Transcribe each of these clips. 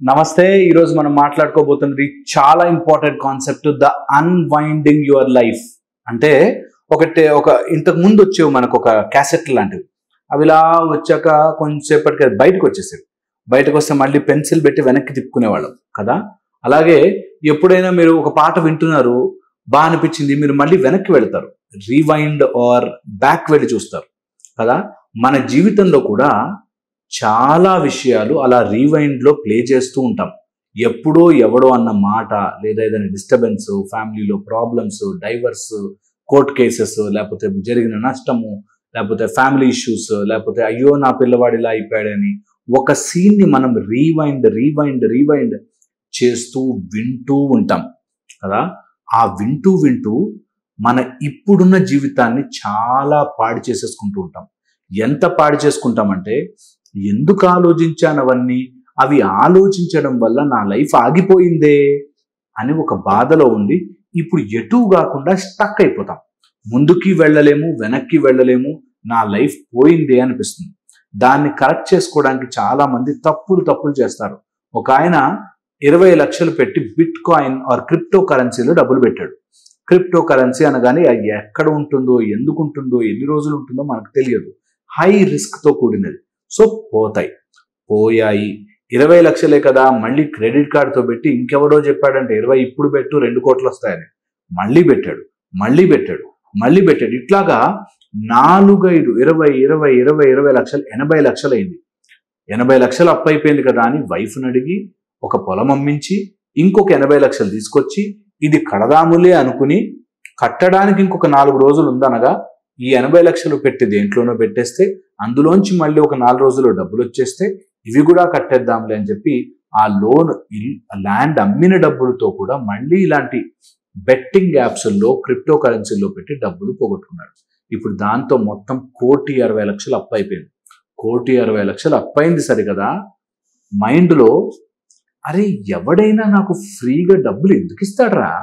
నమస్తే. ఈరోజు మనం మాట్లాడుకోబోతున్నది చాలా important concept, the unwinding your life. అంటే ఒక ఇంతకు ముందు వచ్చేవి మనకు ఒక క్యాసెట్ లాంటివి. అవి ఇలా వచ్చాక కొంచెంసేపటికి అది బయటకు వచ్చేసేవి. బయటకు వస్తే మళ్ళీ పెన్సిల్ పెట్టి వెనక్కి తిప్పుకునేవాళ్ళం కదా. అలాగే ఎప్పుడైనా మీరు ఒక పాట వింటున్నారు, బాగా అనిపించింది, మీరు మళ్ళీ వెనక్కి వెళ్తారు, రీవైండ్ ఆర్ బ్యాక్ వెళ్ళి చూస్తారు కదా. మన జీవితంలో కూడా చాలా విషయాలు అలా రీవైండ్ లో ప్లే చేస్తూ ఉంటాం. ఎప్పుడో ఎవడో అన్న మాట, లేదా ఏదైనా డిస్టర్బెన్స్, ఫ్యామిలీలో ప్రాబ్లమ్స్, డైవర్స్, కోర్ట్ కేసెస్, లేకపోతే జరిగిన నష్టము, లేకపోతే ఫ్యామిలీ ఇష్యూస్, లేకపోతే అయ్యో నా పిల్లవాడు ఇలా అయిపోయాడని ఒక సీన్ ని మనం రీవైండ్ చేస్తూ వింటూ ఉంటాం కదా. ఆ వింటూ మన ఇప్పుడున్న జీవితాన్ని చాలా పాడు చేసేసుకుంటూ ఉంటాం. ఎంత పాడు చేసుకుంటామంటే, ఎందుకు ఆలోచించాను అవన్నీ, అవి ఆలోచించడం వల్ల నా లైఫ్ ఆగిపోయిందే అని ఒక బాధలో ఉండి ఇప్పుడు ఎటు కాకుండా స్టక్ అయిపోతాం. ముందుకి వెళ్ళలేము, వెనక్కి వెళ్ళలేము, నా లైఫ్ పోయిందే అనిపిస్తుంది. దాన్ని కరెక్ట్ చేసుకోవడానికి చాలా మంది తప్పులు చేస్తారు. ఒక ఆయన 20 లక్షలు పెట్టి బిట్ కాయిన్ ఆర్ క్రిప్టో కరెన్సీలో డబ్బులు పెట్టాడు. క్రిప్టో కరెన్సీ అనగానే అది ఎక్కడ ఉంటుందో, ఎందుకు ఉంటుందో, ఎన్ని రోజులు ఉంటుందో మనకు తెలియదు. హై రిస్క్ తో కూడినది. సో పోయాయి. 20 లక్షలే కదా, మళ్ళీ క్రెడిట్ కార్డుతో పెట్టి, ఇంకెవడో చెప్పాడంటే 20 ఇప్పుడు పెట్టు 2 కోట్లు వస్తాయని మళ్ళీ పెట్టాడు. ఇట్లాగా 4, 5, 20 లక్షలు, 80 లక్షలు అయింది. 80 లక్షలు అప్పు అయిపోయింది కదా అని వైఫ్ని అడిగి ఒక పొలం అమ్మించి ఇంకొక 80 లక్షలు తీసుకొచ్చి ఇది కడదాములే అనుకుని, కట్టడానికి ఇంకొక 4 రోజులు ఉందనగా ఈ 80 లక్షలు పెట్టి దేంట్లోనో పెట్టేస్తే, అందులోంచి మళ్ళీ ఒక 4 రోజుల్లో డబ్బులు వచ్చేస్తే ఇవి కూడా కట్టేద్దాంలే అని చెప్పి ఆ లోన్, ల్యాండ్ అమ్మిన డబ్బులతో కూడా మళ్ళీ ఇలాంటి బెట్టింగ్ యాప్స్లో, క్రిప్టో కరెన్సీలో పెట్టి డబ్బులు పోగొట్టుకున్నాడు. ఇప్పుడు దాంతో మొత్తం 1,60,00,000 అప్పు అయిపోయింది. 1,60,00,000 అప్పైంది సరే కదా, మైండ్లో అరే ఎవడైనా నాకు ఫ్రీగా డబ్బులు ఎందుకు ఇస్తాడరా,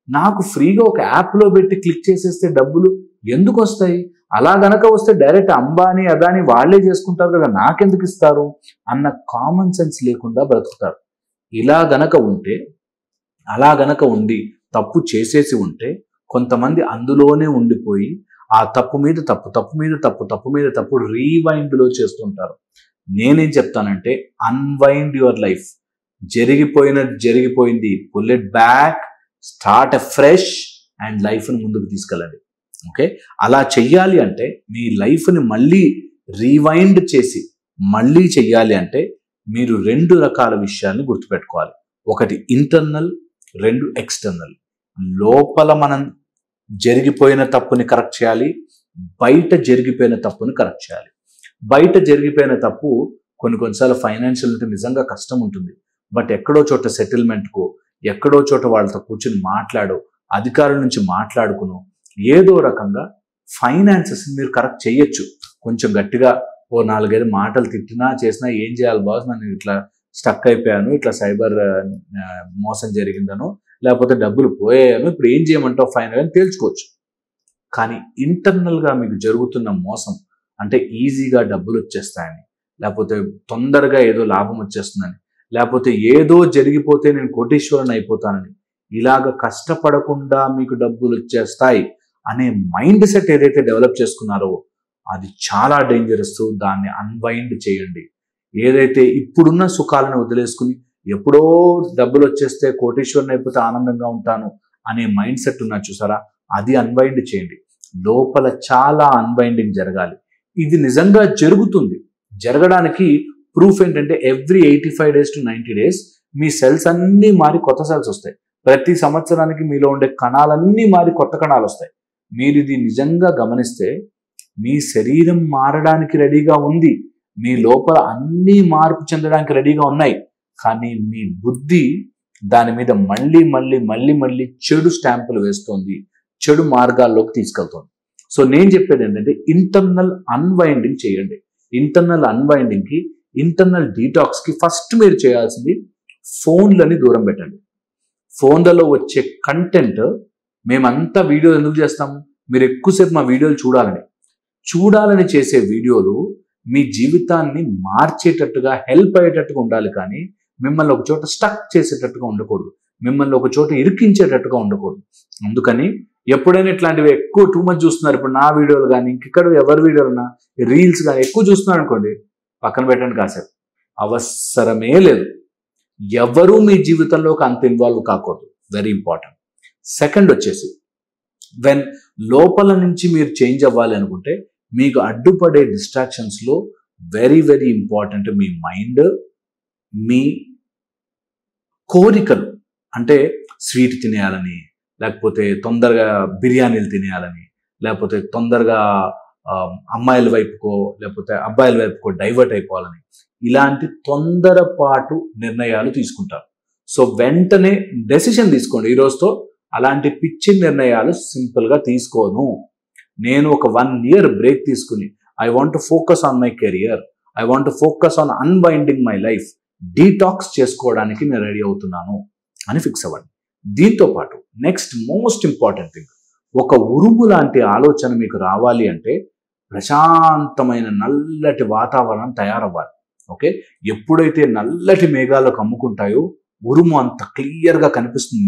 నాకు ఫ్రీగా ఒక యాప్లో పెట్టి క్లిక్ చేసేస్తే డబ్బులు ఎందుకు వస్తాయి, అలా గనక వస్తే డైరెక్ట్ అంబానీ అదాని వాళ్లే చేసుకుంటారు కదా, నాకెందుకు ఇస్తారు అన్న కామన్ సెన్స్ లేకుండా బ్రతుకుతారు. ఇలా గనక ఉండి తప్పు చేసేసి ఉంటే కొంతమంది అందులోనే ఉండిపోయి ఆ తప్పు మీద తప్పు రీవైండ్ లో చేస్తుంటారు. నేనేం చెప్తానంటే, అన్వైండ్ యువర్ లైఫ్. జరిగిపోయింది, pull it back, start a fresh and లైఫ్ని ముందుకు తీసుకెళ్ళండి. ఓకే, అలా చెయ్యాలి అంటే, మీ లైఫ్ని మళ్ళీ రీవైండ్ చేసి మళ్ళీ చెయ్యాలి అంటే మీరు 2 రకాల విషయాల్ని గుర్తుపెట్టుకోవాలి. ఒకటి ఇంటర్నల్, 2 ఎక్స్టర్నల్. లోపల మనం జరిగిపోయిన తప్పుని కరెక్ట్ చేయాలి, బయట జరిగిపోయిన తప్పుని కరెక్ట్ చేయాలి. బయట జరిగిపోయిన తప్పు కొన్నిసార్లు ఫైనాన్షియల్ అంటే నిజంగా కష్టం ఉంటుంది. బట్ ఎక్కడో చోట సెటిల్మెంట్కో, ఎక్కడో చోట వాళ్ళతో కూర్చొని అధికారుల నుంచి మాట్లాడుకును, ఏదో రకంగా ఫైనాన్సెస్ మీరు కరెక్ట్ చేయొచ్చు. కొంచెం గట్టిగా 4-5 మాటలు తిట్టినా చేసినా, ఏం చేయాలి బాస్, నన్ను ఇట్లా స్టక్ అయిపోయాను, ఇట్లా సైబర్ మోసం జరిగిందనో, లేకపోతే డబ్బులు పోయాను, ఇప్పుడు ఏం చేయమంటావు ఫైనల్ అని తేల్చుకోవచ్చు. కానీ ఇంటర్నల్గా మీకు జరుగుతున్న మోసం అంటే ఈజీగా డబ్బులు వచ్చేస్తాయని, లేకపోతే తొందరగా ఏదో లాభం వచ్చేస్తుందని, లేకపోతే ఏదో జరిగిపోతే నేను కోటీశ్వరుని అయిపోతానని, ఇలాగ కష్టపడకుండా మీకు డబ్బులు వచ్చేస్తాయి అనే మైండ్ సెట్ ఏదైతే డెవలప్ చేసుకున్నారో అది చాలా డేంజరస్. దాన్ని అన్వైండ్ చేయండి. ఏదైతే ఇప్పుడున్న సుఖాలను వదిలేసుకుని ఎప్పుడో డబ్బులు వచ్చేస్తే కోటీశ్వరుని అయిపోతే ఆనందంగా ఉంటాను అనే మైండ్ సెట్ ఉన్నా చూసారా, అది అన్వైండ్ చేయండి. లోపల చాలా అన్వైండింగ్ జరగాలి. ఇది నిజంగా జరుగుతుంది. జరగడానికి ప్రూఫ్ ఏంటంటే, every 85 days to 90 days me cells అన్నీ మారి కొత్త సెల్స్ వస్తాయి. ప్రతి సంవత్సరానికి మీలో ఉండే కణాలన్నీ మారి కొత్త కణాలు వస్తాయి. మీరు ఇది నిజంగా గమనిస్తే మీ శరీరం మారడానికి రెడీగా ఉంది, మీ లోపల అన్నీ మార్పు చెందడానికి రెడీగా ఉన్నాయి. కానీ మీ బుద్ధి దాని మీద మళ్ళీ చెడు స్టాంపులు వేస్తోంది, చెడు మార్గాల్లోకి తీసుకెళ్తోంది. సో నేను చెప్పేది ఏంటంటే, ఇంటర్నల్ అన్వైండింగ్ చేయండి. ఇంటర్నల్ అన్వైండింగ్కి, ఇంటర్నల్ డీటాక్స్కి ఫస్ట్ మీరు చేయాల్సింది ఫోన్లని దూరం పెట్టండి. ఫోన్లలో వచ్చే కంటెంట్, మేమంతా వీడియో ఎందుకు చేస్తాము, మీరు ఎక్కువసేపు మా వీడియోలు చూడాలని చేసే వీడియోలు మీ జీవితాన్ని మార్చేటట్టుగా, హెల్ప్ అయ్యేటట్టుగా ఉండాలి. కానీ మిమ్మల్ని ఒక చోట స్టక్ చేసేటట్టుగా ఉండకూడదు, మిమ్మల్ని ఒక చోట ఇరికించేటట్టుగా ఉండకూడదు. అందుకని ఎప్పుడైనా ఇట్లాంటివి ఎక్కువ టూ మచ్ చూస్తున్నారు, ఇప్పుడు నా వీడియోలు కానీ ఇంకెక్కడ ఎవరి వీడియోలన్నా రీల్స్ కానీ ఎక్కువ చూస్తున్నారు అనుకోండి, పక్కన పెట్టండి కాసేపు. అవసరమే లేదు. ఎవరూ మీ జీవితంలోకి అంత ఇన్వాల్వ్ కాకూడదు. Very important. సెకండ్ వచ్చేసి, వెన్ లోపల నుంచి మీరు చేంజ్ అవ్వాలి అనుకుంటే మీకు అడ్డుపడే డిస్ట్రాక్షన్స్లో వెరీ వెరీ ఇంపార్టెంట్ మీ మైండ్, మీ కోరికలు. అంటే స్వీట్ తినేయాలని, లేకపోతే తొందరగా బిర్యానీలు తినేయాలని, లేకపోతే తొందరగా అమ్మాయిల వైపుకో లేకపోతే అబ్బాయిల వైపుకో డైవర్ట్ అయిపోవాలని, ఇలాంటి తొందరపాటు నిర్ణయాలు తీసుకుంటారు. సో వెంటనే డెసిషన్ తీసుకోండి, ఈ రోజుతో అలాంటి పిచ్చి నిర్ణయాలు సింపుల్గా తీసుకోను. నేను ఒక 1 year బ్రేక్ తీసుకుని I want to focus on my career, I want to focus on unwinding my life, detox చేసుకోవడానికి నేను రెడీ అవుతున్నాను అని ఫిక్స్ అవ్వండి. దీంతో పాటు నెక్స్ట్ మోస్ట్ ఇంపార్టెంట్ థింగ్, ఒక ఉరుము లాంటి ఆలోచన మీకు రావాలి అంటే ప్రశాంతమైన నల్లటి వాతావరణం తయారవ్వాలి. ఓకే, ఎప్పుడైతే నల్లటి మేఘాలు కమ్ముకుంటాయో ఉరుము అంత క్లియర్గా కనిపిస్తుంది,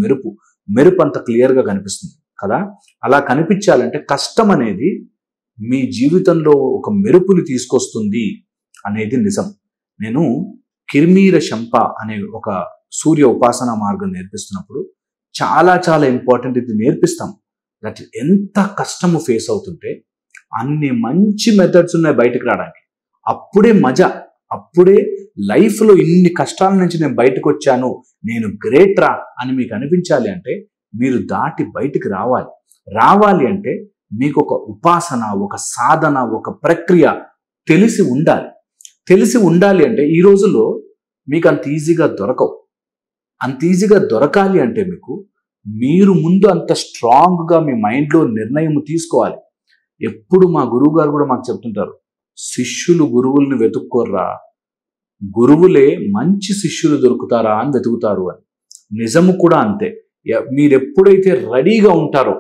మెరుపు అంత క్లియర్గా కనిపిస్తుంది కదా. అలా కనిపించాలంటే కష్టం అనేది మీ జీవితంలో ఒక మెరుపుని తీసుకొస్తుంది అనేది నిజం. నేను కిర్మీర శంప అనే ఒక సూర్య ఉపాసన మార్గం నేర్పిస్తున్నప్పుడు చాలా చాలా ఇంపార్టెంట్ ఇది నేర్పిస్తాం. దట్ ఎంత కష్టము ఫేస్ అవుతుంటే అన్ని మంచి మెథడ్స్ ఉన్నాయి బయటకు రావడానికి. అప్పుడే మజా, అప్పుడే లైఫ్లో ఇన్ని కష్టాల నుంచి నేను బయటకు వచ్చాను, నేను గ్రేట్ రా అని మీకు అనిపించాలి అంటే మీరు దాటి బయటికి రావాలి అంటే మీకు ఒక ఉపాసన, ఒక సాధన, ఒక ప్రక్రియ తెలిసి ఉండాలి అంటే ఈ రోజుల్లో మీకు అంత ఈజీగా దొరకవు. అంత ఈజీగా దొరకాలి అంటే మీరు ముందు అంత స్ట్రాంగ్గా మీ మైండ్లో నిర్ణయం తీసుకోవాలి. ఎప్పుడు మా గురువు గారు కూడా మాకు చెప్తుంటారు, శిష్యులు గురువుల్ని వెతుక్కోర్రా, గురువులే మంచి శిష్యులు దొరుకుతారా అని వెతుకుతారు అని. నిజము కూడా అంతే. మీరు ఎప్పుడైతే రెడీగా ఉంటారో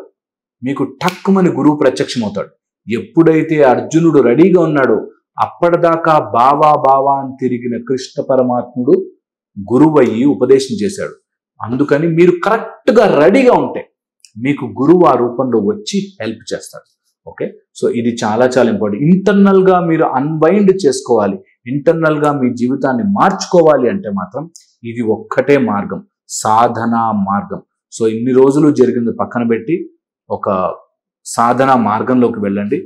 మీకు టక్కుమని గురువు ప్రత్యక్షం అవుతాడు. ఎప్పుడైతే అర్జునుడు రెడీగా ఉన్నాడో అప్పటిదాకా బావా అని తిరిగిన కృష్ణ పరమాత్ముడు గురువయ్యి ఉపదేశం చేశాడు. అందుకని మీరు కరెక్ట్గా రెడీగా ఉంటే మీకు గురువు ఆ రూపంలో వచ్చి హెల్ప్ చేస్తాడు. ఓకే, సో ఇది చాలా చాలా ఇంపార్టెంట్. ఇంటర్నల్గా మీరు అన్వైండ్ చేసుకోవాలి, ఇంటర్నల్గా మీ జీవితాన్ని మార్చుకోవాలి అంటే మాత్రం ఇది ఒక్కటే మార్గం, సాధనా మార్గం. సో ఇన్ని రోజులు జరిగింది పక్కన పెట్టి ఒక సాధనా మార్గంలోకి వెళ్ళండి.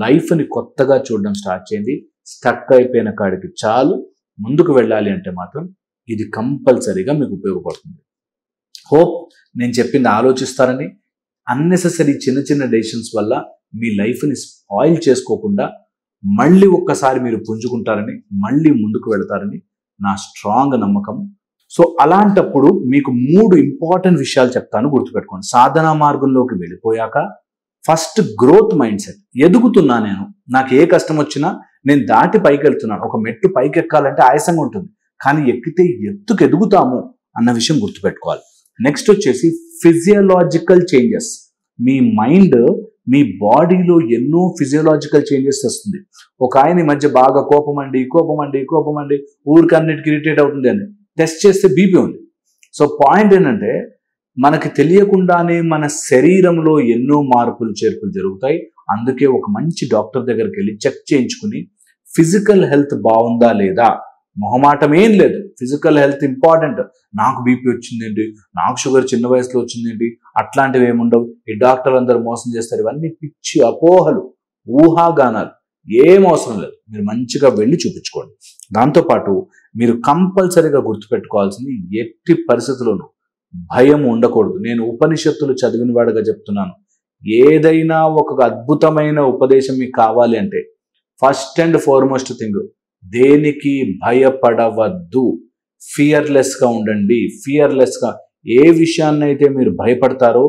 లైఫ్ని కొత్తగా చూడడం స్టార్ట్ చేయండి. స్టక్ అయిపోయిన కాడికి చాలు, ముందుకు వెళ్ళాలి అంటే మాత్రం ఇది కంపల్సరీగా మీకు ఉపయోగపడుతుంది. హోప్ నేను చెప్పింది ఆలోచిస్తారని, అన్నెసెసరీ చిన్న చిన్న డెసిషన్స్ వల్ల మీ లైఫ్ని స్పాయిల్ చేసుకోకుండా మళ్ళీ ఒక్కసారి మీరు పుంజుకుంటారని, మళ్ళీ ముందుకు వెళతారని నా స్ట్రాంగ్ నమ్మకం. సో అలాంటప్పుడు మీకు 3 ఇంపార్టెంట్ విషయాలు చెప్తాను, గుర్తుపెట్టుకోండి. సాధనా మార్గంలోకి వెళ్ళిపోయాక ఫస్ట్ గ్రోత్ మైండ్ సెట్. ఎదుగుతున్నా నేను, నాకు ఏ కష్టం వచ్చినా నేను దాటి పైకి వెళ్తున్నాను. ఒక మెట్టు పైకి ఎక్కాలంటే ఆయాసంగా ఉంటుంది, కానీ ఎక్కితే ఎత్తుకు ఎదుగుతాము అన్న విషయం గుర్తుపెట్టుకోవాలి. నెక్స్ట్ వచ్చేసి ఫిజియోలాజికల్ చేంజెస్. మీ మైండ్ మీ బాడీలో ఎన్నో ఫిజియోలాజికల్ చేంజెస్ వస్తుంది. ఒక ఆయన ఈ మధ్య బాగా కోపం అండి ఊరికన్నిటికి ఇరిటేట్ అవుతుంది అని టెస్ట్ చేస్తే బీపీ ఉంది. సో పాయింట్ ఏంటంటే మనకి తెలియకుండానే మన శరీరంలో ఎన్నో మార్పులు చేర్పులు జరుగుతాయి. అందుకే ఒక మంచి డాక్టర్ దగ్గరికి వెళ్ళి చెక్ చేయించుకుని ఫిజికల్ హెల్త్ బాగుందా లేదా, మొహమాటం ఏం లేదు, ఫిజికల్ హెల్త్ ఇంపార్టెంట్. నాకు బీపీ వచ్చిందేంటి, నాకు షుగర్ చిన్న వయసులో వచ్చిందేంటి, అట్లాంటివి ఏముండవు, ఈ డాక్టర్లు అందరూ మోసం చేస్తారు, ఇవన్నీ పిచ్చి అపోహలు, ఊహాగానాలు, ఏం అవసరం లేదు. మీరు మంచిగా వెళ్ళి చూపించుకోండి. దాంతోపాటు మీరు కంపల్సరీగా గుర్తుపెట్టుకోవాల్సింది, ఎట్టి పరిస్థితుల్లోనూ భయం ఉండకూడదు. నేను ఉపనిషత్తులు చదివిన వాడిగా చెప్తున్నాను, ఏదైనా ఒక అద్భుతమైన ఉపదేశం మీకు కావాలి అంటే ఫస్ట్ అండ్ ఫార్మోస్ట్ థింగ్, దేనికి భయపడవద్దు, ఫియర్లెస్గా ఉండండి. ఫియర్లెస్గా ఏ విషయాన్నైతే మీరు భయపడతారో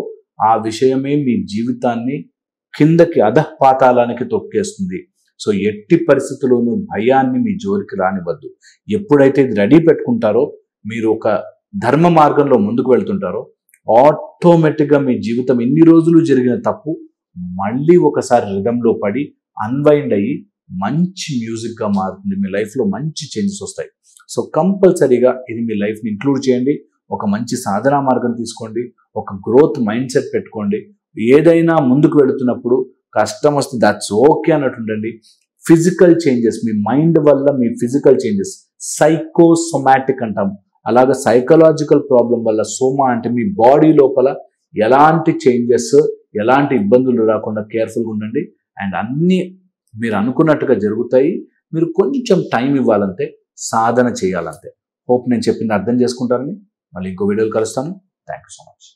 ఆ విషయమే మీ జీవితాన్ని కిందకి అధఃపాతాళానికి తొక్కేస్తుంది. సో ఎట్టి పరిస్థితుల్లోనూ భయాన్ని మీ జోలికి రానివ్వద్దు. ఎప్పుడైతే ఇది రెడీ పెట్టుకుంటారో, మీరు ఒక ధర్మ మార్గంలో ముందుకు వెళ్తుంటారో, ఆటోమేటిక్గా మీ జీవితం ఇన్ని రోజులు జరిగిన తప్పు మళ్ళీ ఒకసారి రిథంలో పడి అన్వైండ్ అయ్యి మంచి మ్యూజిక్గా మారుతుంది. మీ లైఫ్లో మంచి చేంజెస్ వస్తాయి. సో కంపల్సరీగా ఇది మీ లైఫ్ని ఇంక్లూడ్ చేయండి. ఒక మంచి సాధనా మార్గం తీసుకోండి, ఒక గ్రోత్ మైండ్ సెట్ పెట్టుకోండి. ఏదైనా ముందుకు వెళుతున్నప్పుడు కష్టం వస్తే దట్స్ ఓకే అన్నట్టు ఉండండి. ఫిజికల్ చేంజెస్, మీ మైండ్ వల్ల మీ ఫిజికల్ చేంజెస్, సైకోసొమాటిక్ అంటాం, అలాగే సైకలాజికల్ ప్రాబ్లం వల్ల సోమా అంటే మీ బాడీ లోపల ఎలాంటి చేంజెస్, ఎలాంటి ఇబ్బందులు రాకుండా కేర్ఫుల్గా ఉండండి. అండ్ అన్నీ మీరు అనుకున్నట్టుగా జరుగుతాయి. మీరు కొంచెం టైం ఇవ్వాలంతే, సాధన చేయాలంతే. హోప్ నేను చెప్పింది అర్థం చేసుకుంటారని. మళ్ళీ ఇంకో వీడియోలు కలుస్తాను. Thank you so much.